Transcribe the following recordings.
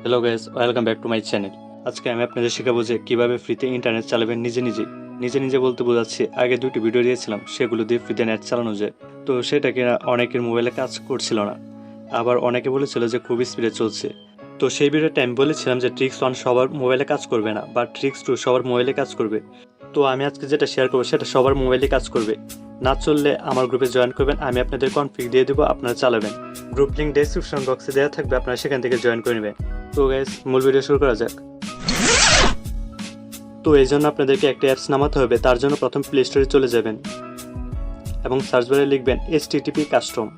Hello guys, welcome back to my channel. আজকে আমি আপনাদের শেখাবো যে কীভাবে ফ্রিতে ইন্টারনেট চালাবেন নিজে নিজে বলতে বোঝাচ্ছি, আগে দুটি ভিডিও দিয়েছিলাম, সেগুলো দিয়ে ফ্রিতে নেট চালানো যায়। তো সেটা কিনা অনেকের মোবাইলে কাজ করছিল না, আবার অনেকে বলেছিল যে খুব স্পিডে চলছে। তো সেই ভিডিওতে আমি বলেছিলাম যে ট্রিক্স 1 সবার মোবাইলে কাজ করবে না, বা ট্রিক্স 2 সবার মোবাইলে কাজ করবে। তো আমি আজকে যেটা শেয়ার করবো সেটা সবার মোবাইলে কাজ করবে। না চললে আমার গ্রুপে জয়েন করবেন, আমি আপনাদের কনফিগ দিয়ে দেবো, আপনারা চালাবেন। গ্রুপ লিঙ্ক ডেসক্রিপশন বক্সে দেওয়া থাকবে, আপনারা সেখান থেকে জয়েন করে নেবেন। তো গাইস, মূল ভিডিও শুরু করা যাক। তো এই জন্য আপনাদেরকে একটা অ্যাপস নামাতে হবে। তার জন্য প্রথম প্লে স্টোরে চলে যাবেন এবং সার্চ বারে লিখবেন HTTP কাস্টম।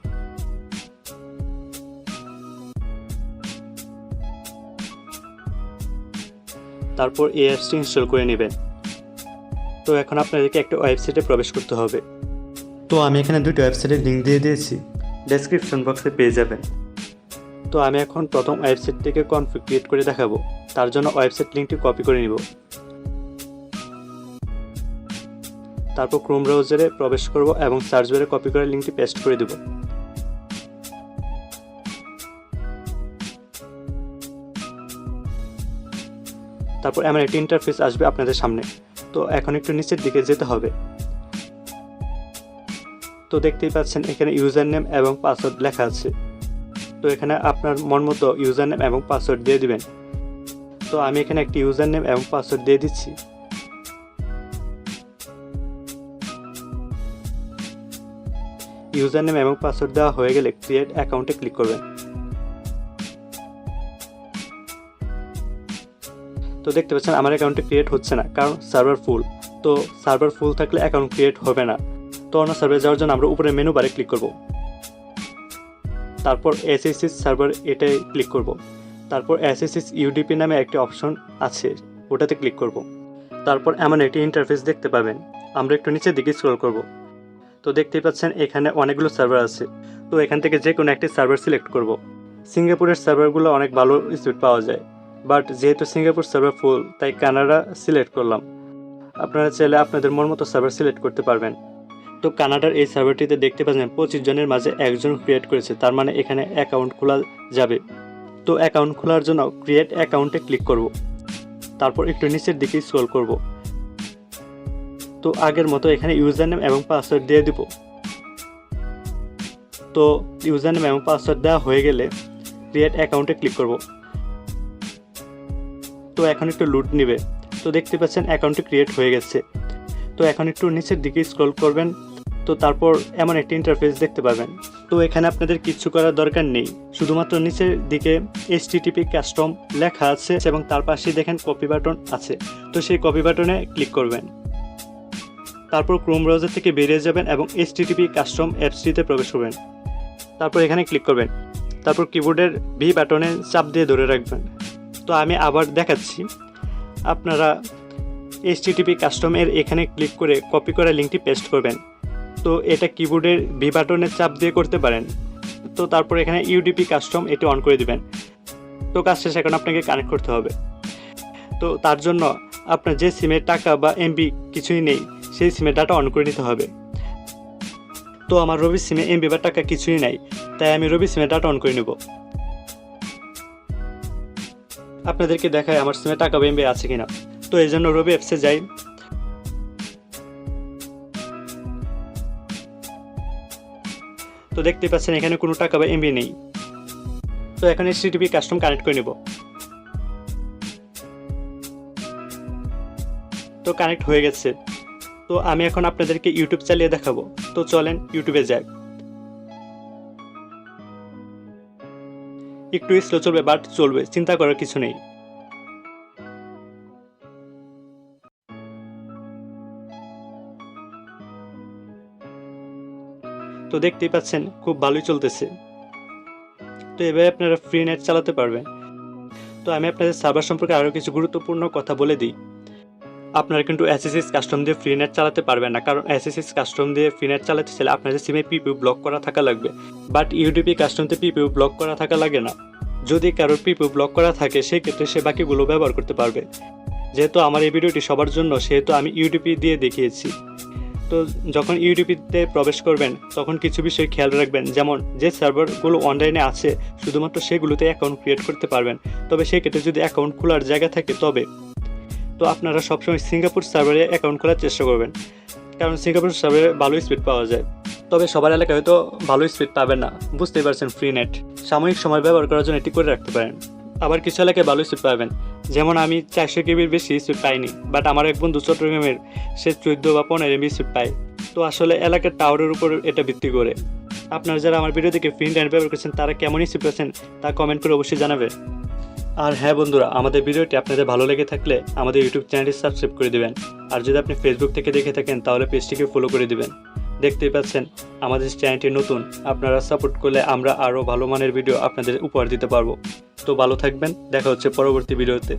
তারপর এই অ্যাপসটি ইনস্টল করে নেবেন। তো এখন আপনাদেরকে একটা ওয়েবসাইটে প্রবেশ করতে হবে। তো আমি এখানে দুটো ওয়েবসাইটের লিঙ্ক দিয়ে দিয়েছি, ডেসক্রিপশন বক্সে পেয়ে যাবেন। তো আমি এখন প্রথম ওয়েবসাইট থেকে কনফিগ ক্রিয়েট করে দেখাবো। তার জন্য ওয়েবসাইট লিঙ্কটি কপি করে নিব। তারপর ক্রোম ব্রাউজারে প্রবেশ করব এবং সার্চ বারে কপি করে লিঙ্কটি পেস্ট করে দেব। তারপর এমন একটি ইন্টারফেস আসবে আপনাদের সামনে। তো এখন একটু নিচের দিকে যেতে হবে। তো দেখতেই পাচ্ছেন এখানে ইউজার নেম এবং পাসওয়ার্ড লেখা আছে। তো এখানে আপনার মন মতো ইউজার নেম এবং পাসওয়ার্ড দিয়ে দিবেন। তো আমি এখানে একটি ইউজার নেম এবং পাসওয়ার্ড দিয়ে দিচ্ছি। ইউজার নেম এবং পাসওয়ার্ড দেওয়া হয়ে গেলে ক্রিয়েট অ্যাকাউন্টে ক্লিক করবেন। তো দেখতে পাচ্ছেন আমার অ্যাকাউন্টে ক্রিয়েট হচ্ছে না, কারণ সার্ভার ফুল। তো সার্ভার ফুল থাকলে অ্যাকাউন্ট ক্রিয়েট হবে না। তো অন্য সার্ভারে যাওয়ার জন্য আমরা উপরে মেনু বারে ক্লিক করব। তারপর SSH সার্ভার এটাই ক্লিক করব। তারপর SSH UDP নামে একটি অপশন আছে, ওটাতে ক্লিক করব। তারপর এমন একটি ইন্টারফেস দেখতে পাবেন। আমরা একটু নিচের দিকে স্ক্রল করব। তো দেখতেই পাচ্ছেন এখানে অনেকগুলো সার্ভার আছে। তো এখান থেকে যে কোনো একটি সার্ভার সিলেক্ট করব। সিঙ্গাপুরের সার্ভারগুলো অনেক ভালো স্পিড পাওয়া যায়, বাট যেহেতু সিঙ্গাপুর সার্ভার ফুল, তাই কানাডা সিলেক্ট করলাম। আপনারা চাইলে আপনাদের মন মতো সার্ভার সিলেক্ট করতে পারবেন। তো কানাডার এই সার্ভারটিতে দেখতে পাচ্ছেন 25 জনের মাঝে একজন ক্রিয়েট করেছে, তার মানে এখানে অ্যাকাউন্ট খোলা যাবে। তো অ্যাকাউন্ট খোলার জন্য ক্রিয়েট অ্যাকাউন্টে ক্লিক করব। তারপর একটু নিচের দিকে স্ক্রল করব। তো আগের মতো এখানে ইউজার নেম এবং পাসওয়ার্ড দিয়ে দিব। তো ইউজার নেম এবং পাসওয়ার্ড দেওয়া হয়ে গেলে ক্রিয়েট অ্যাকাউন্টে ক্লিক করব। তো এখন একটু লুট নেবে। তো দেখতে পাচ্ছেন অ্যাকাউন্টটি ক্রিয়েট হয়ে গেছে। তো এখন একটু নিচের দিকে স্ক্রল করবেন। তো তারপর এমন একটি ইন্টারফেস দেখতে পাবেন। তো এখানে আপনাদের কিচ্ছু করার দরকার নেই, শুধুমাত্র নিচের দিকে HTTP কাস্টম লেখা আছে এবং তার পাশে দেখেন কপি বাটন আছে। তো সেই কপি বাটনে ক্লিক করবেন। তারপর ক্রোম ব্রাউজার থেকে বেরিয়ে যাবেন এবং HTTP কাস্টম অ্যাপসটিতে প্রবেশ করবেন। তারপর এখানে ক্লিক করবেন। তারপর কিবোর্ডের V বাটনে চাপ দিয়ে ধরে রাখবেন। তো আমি আবার দেখাচ্ছি, আপনারা HTTP কাস্টমের এখানে ক্লিক করে কপি করা লিঙ্কটি পেস্ট করবেন। তো এটা কিবোর্ডের V বাটনে চাপ দিয়ে করতে পারেন। তো তারপর এখানে UDP কাস্টম এটি অন করে দিবেন। তো কাজ শেষ, এখন আপনাকে কানেক্ট করতে হবে। তো তার জন্য আপনার যে সিমের টাকা বা MB কিছুই নেই, সেই সিমের ডাটা অন করে নিতে হবে। তো আমার রবি সিমে MB বা টাকা কিছুই নাই, তাই আমি রবি সিমের ডাটা অন করে নেব। আপনাদেরকে দেখায় আমার সিমে টাকা বা MB আছে কিনা। তো এই জন্য রবি অ্যাপসে যাই। তো দেখতে পাচ্ছেন এখানে কোনো টাকা বা MB নেই। তো এখন HTTP কাস্টম কানেক্ট করে নেব। তো কানেক্ট হয়ে গেছে। তো আমি এখন আপনাদেরকে ইউটিউব চালিয়ে দেখাবো। তো চলেন ইউটিউবে যাই। একটু স্লো চলবে, বাট চলবে, চিন্তা করার কিছু নেই। তো দেখতেই পাচ্ছেন খুব ভালোই চলতেছে। তো এভাবে আপনারা ফ্রি নেট চালাতে পারবেন। তো আমি আপনাদের সার্ভার সম্পর্কে আরও কিছু গুরুত্বপূর্ণ কথা বলে দিই। আপনারা কিন্তু SSH কাস্টম দিয়ে ফ্রি নেট চালাতে পারবেন না, কারণ SSH কাস্টম দিয়ে ফ্রি নেট চালাতে চাইলে আপনাদের সিমে PPU ব্লক করা থাকা লাগবে। বাট UDP কাস্টমতে PPU ব্লক করা থাকা লাগে না। যদি কারোর PPU ব্লক করা থাকে, সেক্ষেত্রে সে বাকিগুলো ব্যবহার করতে পারবে। যেহেতু আমার এই ভিডিওটি সবার জন্য, সেহেতু আমি UDP দিয়ে দেখিয়েছি। তো তো যখন ইউটিউবিতে প্রবেশ করবেন তখন কিছু বিষয় খেয়াল রাখবেন, যেমন যে সার্ভারগুলো অনলাইনে আছে শুধুমাত্র সেগুলোতে অ্যাকাউন্ট ক্রিয়েট করতে পারবেন। তবে সেক্ষেত্রে যদি অ্যাকাউন্ট খোলার জায়গা থাকে তবে তো আপনারা সবসময় সিঙ্গাপুর সার্ভারে অ্যাকাউন্ট খোলার চেষ্টা করবেন, কারণ সিঙ্গাপুর সার্ভারে ভালো স্পিড পাওয়া যায়। তবে সবার এলাকায় হয়তো ভালো স্পিড পাবেন না, বুঝতেই পারছেন, ফ্রি নেট সাময়িক সময় ব্যবহার করার জন্য এটি করে রাখতে পারেন। আবার কিছু এলাকায় ভালো স্পিড পাবেন, যেমন আমি 400 কেবির বেশি স্পিড পাইনি, বাট আমার এক বন্ধু চট্টগ্রামের সে 14 বা 15 এমবি স্পিড পায়। তো আসলে এলাকার টাওয়ারের উপর এটা ভিত্তি করে। আপনারা যারা আমার ভিডিও দেখে ফ্রি নেট ব্যবহার করছেন তারা কেমন স্পিড পাচ্ছেন তা কমেন্ট করে অবশ্যই জানাবেন। আর হ্যাঁ বন্ধুরা, আমাদের ভিডিওটি আপনাদের ভালো লেগে থাকলে আমাদের ইউটিউব চ্যানেলটি সাবস্ক্রাইব করে দিবেন। আর যদি আপনি ফেসবুক থেকে দেখে থাকেন তাহলে পেজটিকে ফলো করে দিবেন। দেখতেই পাচ্ছেন আমাদের চ্যানেলটি নতুন, আপনারা সাপোর্ট করলে আমরা আরও ভালো মানের ভিডিও আপনাদের উপহার দিতে পারবো। তো ভালো থাকবেন, দেখা হচ্ছে পরবর্তী ভিডিওতে।